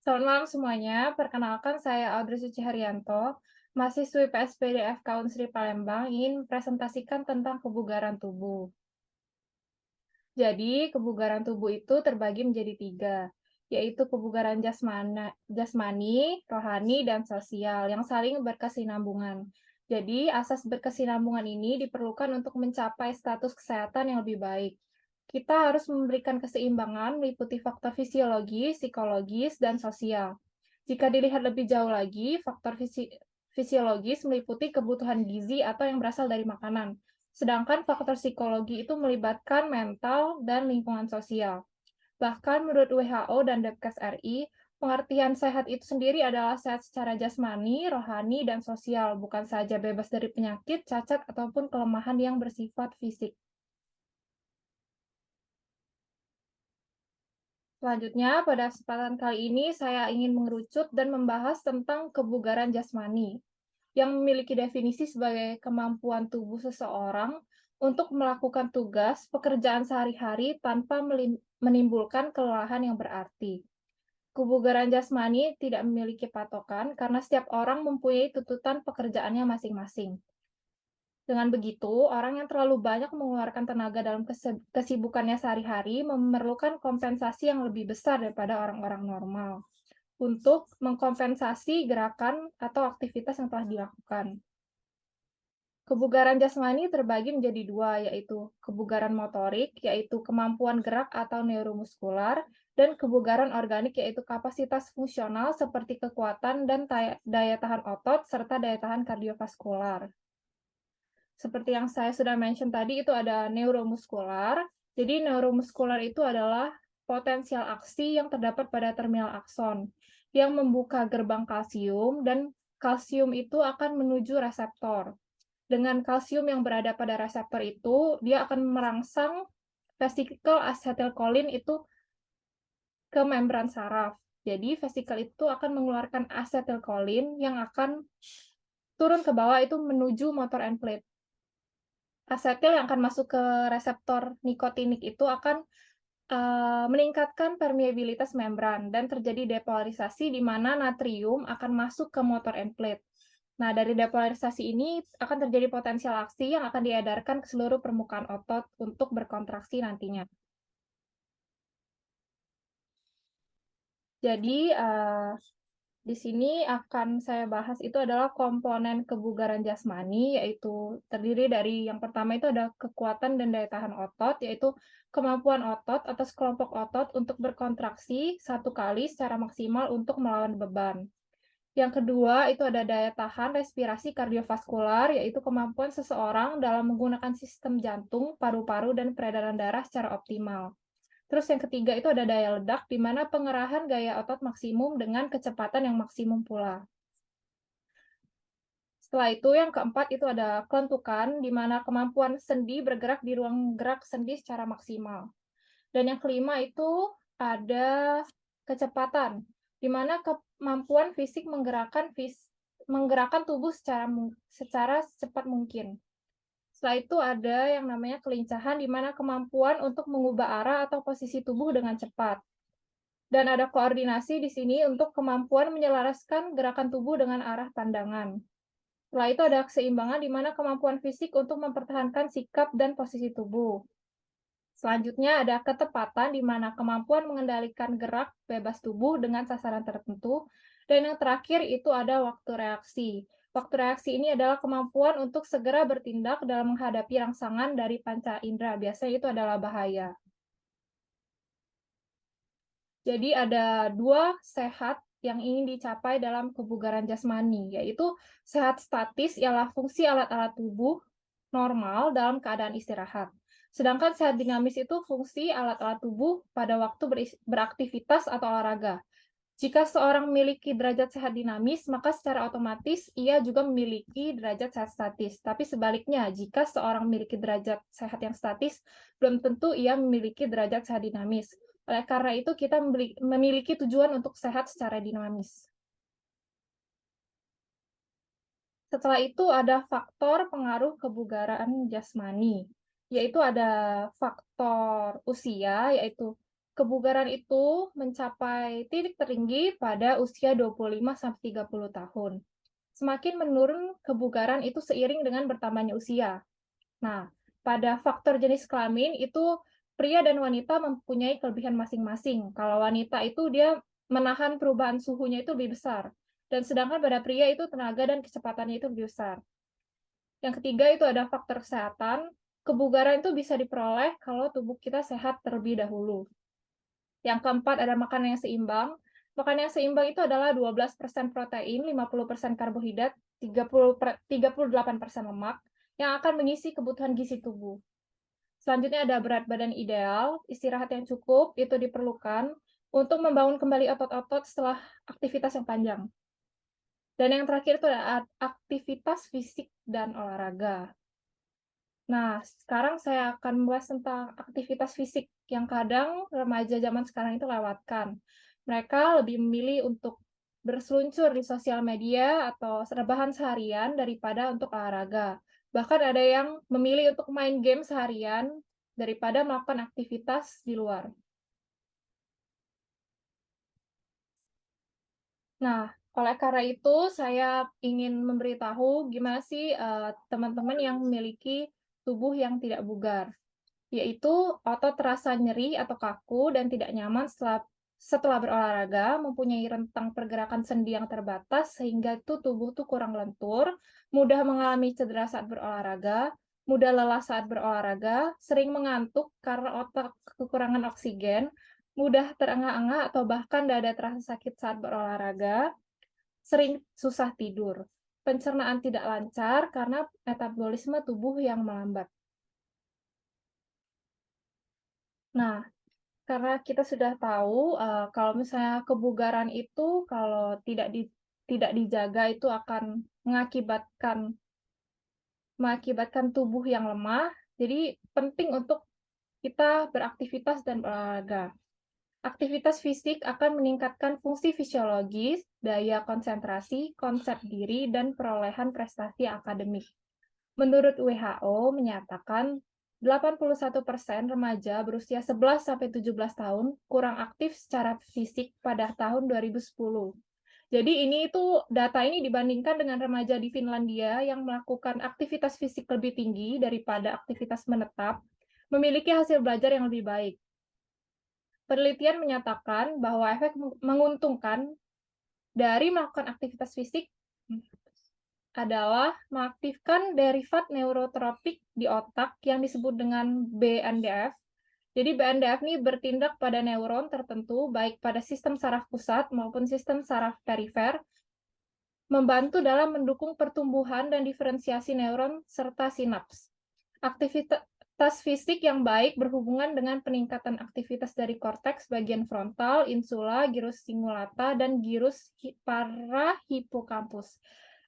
Selamat malam semuanya, perkenalkan saya Audrey Suci Haryanto, mahasiswi PSPD FK Unsri Palembang, ingin presentasikan tentang kebugaran tubuh. Jadi, kebugaran tubuh itu terbagi menjadi tiga, yaitu kebugaran jasmani, rohani, dan sosial, yang saling berkesinambungan. Jadi, asas berkesinambungan ini diperlukan untuk mencapai status kesehatan yang lebih baik. Kita harus memberikan keseimbangan meliputi faktor fisiologis, psikologis, dan sosial. Jika dilihat lebih jauh lagi, faktor fisiologis meliputi kebutuhan gizi atau yang berasal dari makanan. Sedangkan faktor psikologi itu melibatkan mental dan lingkungan sosial. Bahkan menurut WHO dan Depkes RI, pengertian sehat itu sendiri adalah sehat secara jasmani, rohani, dan sosial, bukan saja bebas dari penyakit, cacat, ataupun kelemahan yang bersifat fisik. Selanjutnya, pada kesempatan kali ini saya ingin mengerucut dan membahas tentang kebugaran jasmani, yang memiliki definisi sebagai kemampuan tubuh seseorang untuk melakukan tugas pekerjaan sehari-hari tanpa menimbulkan kelelahan yang berarti. Kebugaran jasmani tidak memiliki patokan karena setiap orang mempunyai tuntutan pekerjaannya masing-masing. Dengan begitu, orang yang terlalu banyak mengeluarkan tenaga dalam kesibukannya sehari-hari memerlukan kompensasi yang lebih besar daripada orang-orang normal untuk mengkompensasi gerakan atau aktivitas yang telah dilakukan. Kebugaran jasmani terbagi menjadi dua, yaitu kebugaran motorik, yaitu kemampuan gerak atau neuromuskular, dan kebugaran organik, yaitu kapasitas fungsional seperti kekuatan dan daya tahan otot, serta daya tahan kardiovaskular. Seperti yang saya sudah mention tadi, itu ada neuromuskular. Jadi neuromuskular itu adalah potensial aksi yang terdapat pada terminal akson, yang membuka gerbang kalsium, dan kalsium itu akan menuju reseptor. Dengan kalsium yang berada pada reseptor itu, dia akan merangsang vesikel asetilkolin itu ke membran saraf. Jadi vesikel itu akan mengeluarkan asetilkolin yang akan turun ke bawah itu menuju motor end plate. Asetil yang akan masuk ke reseptor nikotinik itu akan meningkatkan permeabilitas membran dan terjadi depolarisasi di mana natrium akan masuk ke motor end plate. Nah, dari depolarisasi ini akan terjadi potensial aksi yang akan diedarkan ke seluruh permukaan otot untuk berkontraksi nantinya. Jadi, di sini akan saya bahas itu adalah komponen kebugaran jasmani, yaitu terdiri dari yang pertama itu ada kekuatan dan daya tahan otot, yaitu kemampuan otot atau sekelompok otot untuk berkontraksi satu kali secara maksimal untuk melawan beban. Yang kedua itu ada daya tahan respirasi kardiovaskular, yaitu kemampuan seseorang dalam menggunakan sistem jantung, paru-paru, dan peredaran darah secara optimal. Terus yang ketiga itu ada daya ledak, di mana pengerahan gaya otot maksimum dengan kecepatan yang maksimum pula. Setelah itu yang keempat itu ada kelentukan, di mana kemampuan sendi bergerak di ruang gerak sendi secara maksimal. Dan yang kelima itu ada kecepatan, di mana kemampuan fisik menggerakkan tubuh secara cepat mungkin. Setelah itu ada yang namanya kelincahan, di mana kemampuan untuk mengubah arah atau posisi tubuh dengan cepat. Dan ada koordinasi di sini untuk kemampuan menyelaraskan gerakan tubuh dengan arah pandangan. Setelah itu ada keseimbangan di mana kemampuan fisik untuk mempertahankan sikap dan posisi tubuh. Selanjutnya ada ketepatan di mana kemampuan mengendalikan gerak bebas tubuh dengan sasaran tertentu. Dan yang terakhir itu ada waktu reaksi. Waktu reaksi ini adalah kemampuan untuk segera bertindak dalam menghadapi rangsangan dari panca indera. Biasanya itu adalah bahaya. Jadi ada dua sehat yang ingin dicapai dalam kebugaran jasmani, yaitu sehat statis ialah fungsi alat-alat tubuh normal dalam keadaan istirahat. Sedangkan sehat dinamis itu fungsi alat-alat tubuh pada waktu beraktivitas atau olahraga. Jika seorang memiliki derajat sehat dinamis, maka secara otomatis ia juga memiliki derajat sehat statis. Tapi sebaliknya, jika seorang memiliki derajat sehat yang statis, belum tentu ia memiliki derajat sehat dinamis. Oleh karena itu, kita memiliki tujuan untuk sehat secara dinamis. Setelah itu ada faktor pengaruh kebugaran jasmani, yaitu ada faktor usia, yaitu kebugaran itu mencapai titik tertinggi pada usia 25-30 tahun. Semakin menurun kebugaran itu seiring dengan bertambahnya usia. Nah, pada faktor jenis kelamin itu pria dan wanita mempunyai kelebihan masing-masing. Kalau wanita itu dia menahan perubahan suhunya itu lebih besar. Dan sedangkan pada pria itu tenaga dan kecepatannya itu lebih besar. Yang ketiga itu ada faktor kesehatan. Kebugaran itu bisa diperoleh kalau tubuh kita sehat terlebih dahulu. Yang keempat ada makanan yang seimbang. Makanan yang seimbang itu adalah 12% protein, 50% karbohidrat, 38% lemak yang akan mengisi kebutuhan gizi tubuh. Selanjutnya ada berat badan ideal, istirahat yang cukup itu diperlukan untuk membangun kembali otot-otot setelah aktivitas yang panjang. Dan yang terakhir itu ada aktivitas fisik dan olahraga. Nah, sekarang saya akan membahas tentang aktivitas fisik yang kadang remaja zaman sekarang itu lewatkan. Mereka lebih memilih untuk berseluncur di sosial media atau rebahan seharian daripada untuk olahraga. Bahkan ada yang memilih untuk main game seharian daripada melakukan aktivitas di luar. Nah, oleh karena itu saya ingin memberitahu gimana sih teman-teman yang memiliki tubuh yang tidak bugar, yaitu otot terasa nyeri atau kaku dan tidak nyaman setelah berolahraga, mempunyai rentang pergerakan sendi yang terbatas sehingga itu tubuh tuh kurang lentur, mudah mengalami cedera saat berolahraga, mudah lelah saat berolahraga, sering mengantuk karena otak kekurangan oksigen, mudah terengah-engah atau bahkan dada terasa sakit saat berolahraga, sering susah tidur, pencernaan tidak lancar karena metabolisme tubuh yang melambat. Nah, karena kita sudah tahu, kalau misalnya kebugaran itu kalau tidak dijaga itu akan mengakibatkan tubuh yang lemah, jadi penting untuk kita beraktivitas dan berolahraga. Aktivitas fisik akan meningkatkan fungsi fisiologis, daya konsentrasi, konsep diri, dan perolehan prestasi akademik. Menurut WHO menyatakan 81% remaja berusia 11-17 tahun kurang aktif secara fisik pada tahun 2010. Jadi data ini dibandingkan dengan remaja di Finlandia yang melakukan aktivitas fisik lebih tinggi daripada aktivitas menetap, memiliki hasil belajar yang lebih baik. Penelitian menyatakan bahwa efek menguntungkan dari melakukan aktivitas fisik adalah mengaktifkan derivat neurotropik di otak yang disebut dengan BNDF. Jadi BNDF ini bertindak pada neuron tertentu, baik pada sistem saraf pusat maupun sistem saraf perifer, membantu dalam mendukung pertumbuhan dan diferensiasi neuron serta sinaps. Aktivitas fisik yang baik berhubungan dengan peningkatan aktivitas dari korteks bagian frontal, insula, gyrus cingulata, dan gyrus parahipokampus.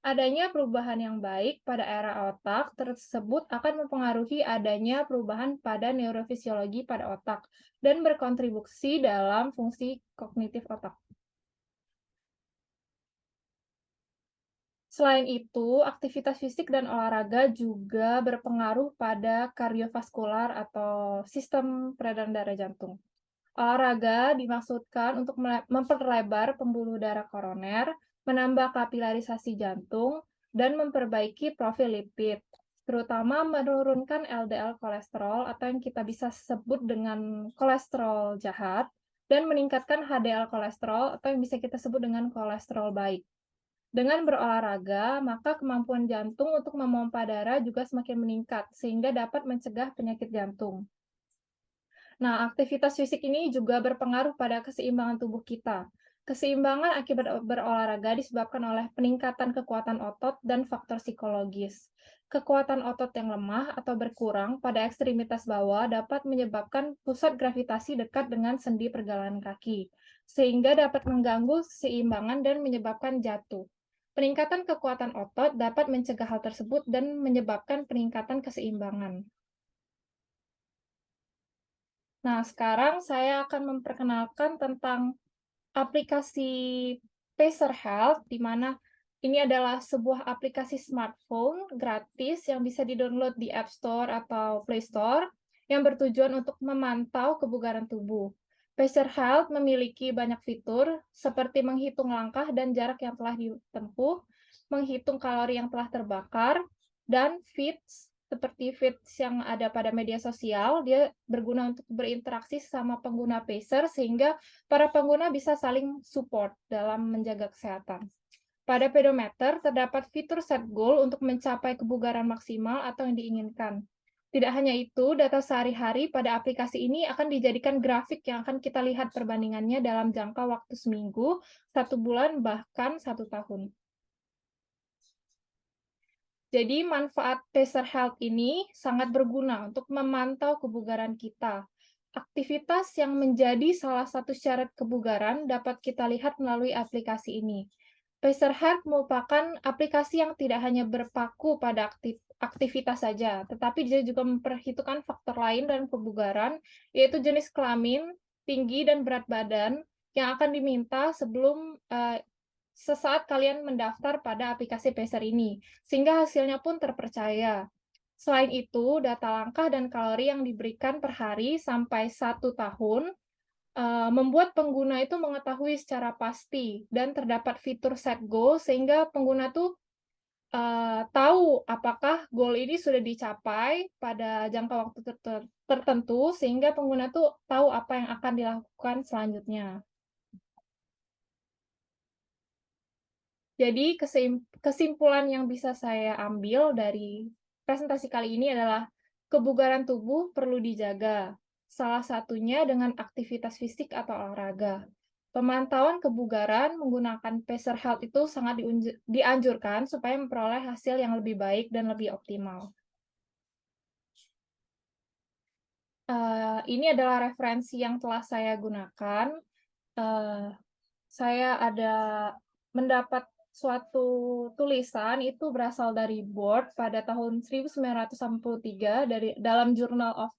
Adanya perubahan yang baik pada area otak tersebut akan mempengaruhi adanya perubahan pada neurofisiologi pada otak dan berkontribusi dalam fungsi kognitif otak. Selain itu, aktivitas fisik dan olahraga juga berpengaruh pada kardiovaskular atau sistem peredaran darah jantung. Olahraga dimaksudkan untuk memperlebar pembuluh darah koroner, menambah kapilarisasi jantung, dan memperbaiki profil lipid, terutama menurunkan LDL kolesterol atau yang kita bisa sebut dengan kolesterol jahat, dan meningkatkan HDL kolesterol atau yang bisa kita sebut dengan kolesterol baik. Dengan berolahraga, maka kemampuan jantung untuk memompa darah juga semakin meningkat, sehingga dapat mencegah penyakit jantung. Nah, aktivitas fisik ini juga berpengaruh pada keseimbangan tubuh kita. Keseimbangan akibat berolahraga disebabkan oleh peningkatan kekuatan otot dan faktor psikologis. Kekuatan otot yang lemah atau berkurang pada ekstremitas bawah dapat menyebabkan pusat gravitasi dekat dengan sendi pergelangan kaki, sehingga dapat mengganggu keseimbangan dan menyebabkan jatuh. Peningkatan kekuatan otot dapat mencegah hal tersebut dan menyebabkan peningkatan keseimbangan. Nah, sekarang saya akan memperkenalkan tentang aplikasi Pacer Health, di mana ini adalah sebuah aplikasi smartphone gratis yang bisa di-download di App Store atau Play Store, yang bertujuan untuk memantau kebugaran tubuh. Pacer Health memiliki banyak fitur seperti menghitung langkah dan jarak yang telah ditempuh, menghitung kalori yang telah terbakar, dan feeds seperti feeds yang ada pada media sosial. Dia berguna untuk berinteraksi sama pengguna Pacer sehingga para pengguna bisa saling support dalam menjaga kesehatan. Pada pedometer terdapat fitur set goal untuk mencapai kebugaran maksimal atau yang diinginkan. Tidak hanya itu, data sehari-hari pada aplikasi ini akan dijadikan grafik yang akan kita lihat perbandingannya dalam jangka waktu seminggu, 1 bulan, bahkan 1 tahun. Jadi manfaat Pacer Health ini sangat berguna untuk memantau kebugaran kita. Aktivitas yang menjadi salah satu syarat kebugaran dapat kita lihat melalui aplikasi ini. Pacer Health merupakan aplikasi yang tidak hanya berpaku pada aktivitas saja, tetapi dia juga memperhitungkan faktor lain dalam kebugaran, yaitu jenis kelamin, tinggi, dan berat badan yang akan diminta sebelum sesaat kalian mendaftar pada aplikasi Pacer ini, sehingga hasilnya pun terpercaya. Selain itu, data langkah dan kalori yang diberikan per hari sampai 1 tahun membuat pengguna itu mengetahui secara pasti dan terdapat fitur set goal sehingga pengguna tuh tahu apakah goal ini sudah dicapai pada jangka waktu tertentu sehingga pengguna tuh tahu apa yang akan dilakukan selanjutnya. Jadi kesimpulan yang bisa saya ambil dari presentasi kali ini adalah kebugaran tubuh perlu dijaga, salah satunya dengan aktivitas fisik atau olahraga. Pemantauan kebugaran menggunakan Pacer Health itu sangat dianjurkan supaya memperoleh hasil yang lebih baik dan lebih optimal. Ini adalah referensi yang telah saya gunakan. Saya ada mendapat suatu tulisan itu berasal dari Board pada tahun 1963 dalam Journal of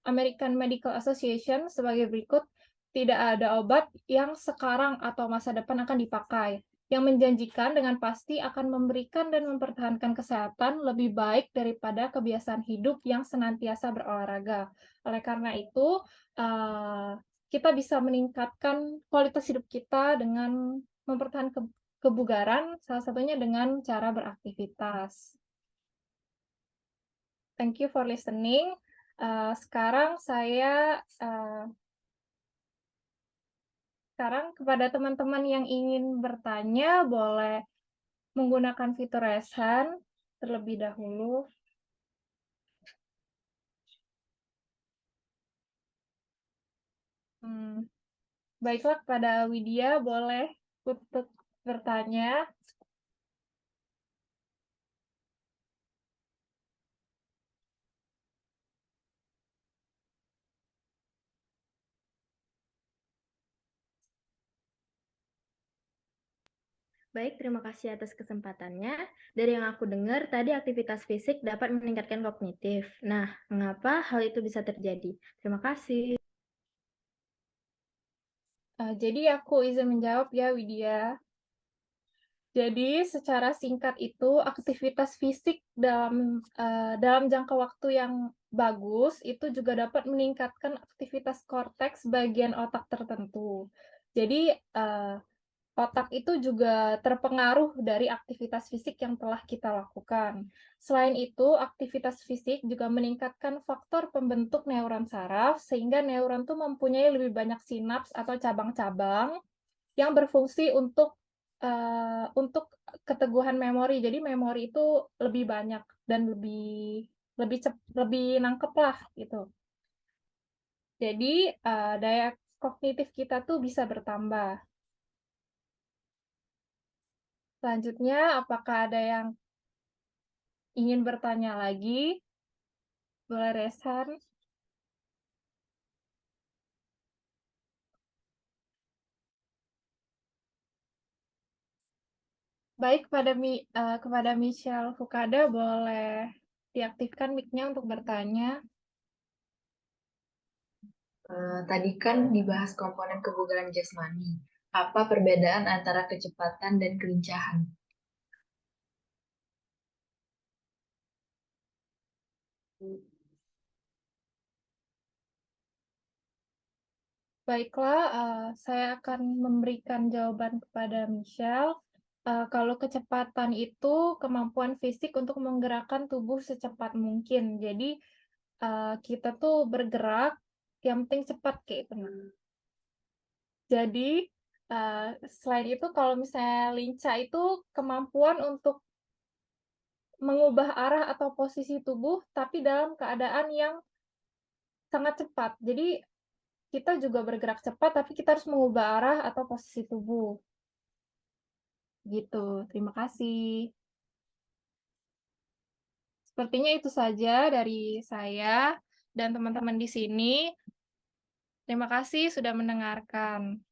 American Medical Association sebagai berikut. Tidak ada obat yang sekarang atau masa depan akan dipakai, yang menjanjikan dengan pasti akan memberikan dan mempertahankan kesehatan lebih baik daripada kebiasaan hidup yang senantiasa berolahraga. Oleh karena itu, kita bisa meningkatkan kualitas hidup kita dengan mempertahankan kebugaran, salah satunya dengan cara beraktivitas. Thank you for listening. Sekarang kepada teman-teman yang ingin bertanya, boleh menggunakan fitur raise hand terlebih dahulu. Baiklah, kepada Widya, boleh untuk bertanya. Baik, terima kasih atas kesempatannya. Dari yang aku dengar, tadi aktivitas fisik dapat meningkatkan kognitif. Nah, mengapa hal itu bisa terjadi? Terima kasih. Jadi aku izin menjawab ya, Widya. Jadi secara singkat itu aktivitas fisik dalam jangka waktu yang bagus itu juga dapat meningkatkan aktivitas korteks bagian otak tertentu. Jadi otak itu juga terpengaruh dari aktivitas fisik yang telah kita lakukan. Selain itu, aktivitas fisik juga meningkatkan faktor pembentuk neuron saraf sehingga neuron itu mempunyai lebih banyak sinaps atau cabang-cabang yang berfungsi untuk keteguhan memori. Jadi memori itu lebih banyak dan lebih nangkep lah gitu. Jadi daya kognitif kita tuh bisa bertambah. Selanjutnya, apakah ada yang ingin bertanya lagi? Boleh resan. Baik, kepada Michelle Fukada, boleh diaktifkan mic-nya untuk bertanya. Tadi kan dibahas komponen kebugaran jasmani. Apa perbedaan antara kecepatan dan kelincahan? Baiklah, saya akan memberikan jawaban kepada Michelle. Kalau kecepatan itu kemampuan fisik untuk menggerakkan tubuh secepat mungkin. Jadi, kita tuh bergerak, yang penting cepat kayak itu. Jadi, selain itu kalau misalnya lincah itu kemampuan untuk mengubah arah atau posisi tubuh, tapi dalam keadaan yang sangat cepat. Jadi, kita juga bergerak cepat, tapi kita harus mengubah arah atau posisi tubuh. Gitu, terima kasih. Sepertinya itu saja dari saya dan teman-teman di sini. Terima kasih sudah mendengarkan.